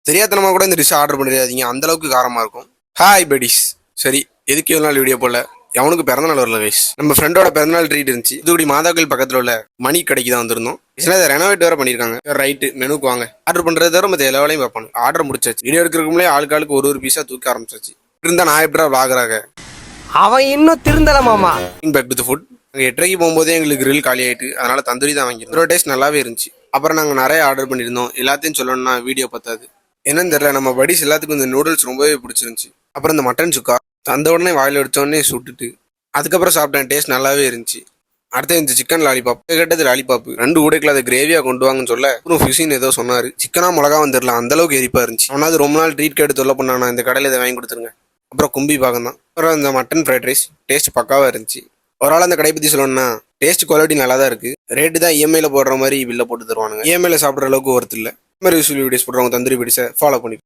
தெரியாதனமா கூட இந்த டிஷ் ஆர்டர் பண்ணிடாதீங்க, அந்த அளவுக்கு காரமா இருக்கும். ஹாய் பெடிஸ். சரி, எதுக்கு இவ்வளவு நாள் வீடியோ போல? எவனுக்கு பிறந்தநாள் வரல கைஸ். நம்ம ஃப்ரெண்டோட பிறந்தநாள் ட்ரீட் இருந்துச்சு. தூத்துக்குடி மாதாக்கோயில் பக்கத்துல உள்ள மணி கடைக்கு தான் வந்திருந்தோம். இதை ரெனோவேட் வேற பண்ணிருக்காங்க. ரைட்டு, மெனுக்கு வாங்க. ஆர்டர் பண்றது தவிர மற்ற எல்லா வேலையும் பார்ப்பாங்க. ஆர்டர் முடிச்சாச்சு. வீடியோ எடுக்கிறதுக்குள்ளே ஆளுக்கு ஒரு பீஸா தூக்க ஆரம்பிச்சாச்சு. இருந்தா நான் எப்படா விளாகுறாங்க. அவன் இன்னும் திருந்தல மாமா. Back to the food. 8:30 போகும்போதே எங்களுக்கு கிரில் காலி ஆயிட்டு, அதனால தந்தூரி தான் வாங்கிருந்தோம். ஒரு டேஸ்ட் நல்லாவே இருந்துச்சு. அப்புறம் நாங்கள் நிறைய ஆர்டர் பண்ணியிருந்தோம். எல்லாத்தையும் சொல்லணும்னா வீடியோ பத்தாது. என்னன்னு தெரியல, நம்ம படிஸ் எல்லாத்துக்கும் இந்த நூடுல்ஸ் ரொம்பவே பிடிச்சிருந்துச்சு. அப்புறம் இந்த மட்டன் சுக்கா தந்த உடனே வாயில் எடுத்த உடனே சுட்டுட்டு அதுக்கப்புறம் சாப்பிட்டேன். டேஸ்ட் நல்லாவே இருந்துச்சு. அடுத்து இந்த சிக்கன் லாலிபாப் கேட்டது. லாலிபாப் 2 ஊடைக்குள்ள அதை கிரேவியா கொண்டு வாங்கன்னு சொல்ல அப்புறம் ஃபிஷின் ஏதோ சொன்னாரு. சிக்கனா மிளகா வந்துடல, அந்த அளவுக்கு எரிப்பா இருந்துச்சு. அவனாவது ரொம்ப நாள் ட்ரீட் கேட்டு தொல்லை பண்ணானா இந்த கடையில் இதை வாங்கி கொடுத்துருங்க. அப்புறம் கும்பி பாகம் தான். அப்புறம் இந்த மட்டன் ஃப்ரைட் ரைஸ் டேஸ்ட் பக்காவா இருந்துச்சு. ஒரு ஆள் அந்த கடை பற்றி சொல்லணும்னா டேஸ்ட் குவாலிட்டி நல்லா தான் இருக்கு. ரேட்டு தான் இஎம்ஐல போடுற மாதிரி பில்ல போட்டு தருவானுங்க. இஎம்ஐல சாப்பிட்ற அளவுக்கு ஒர்த்து இல்லை. இந்த மாதிரி யூஸ்ஃபுல் வீடியோஸ் போடுறவங்க தந்தூரி பிடிச்ச ஃபாலோ பண்ணி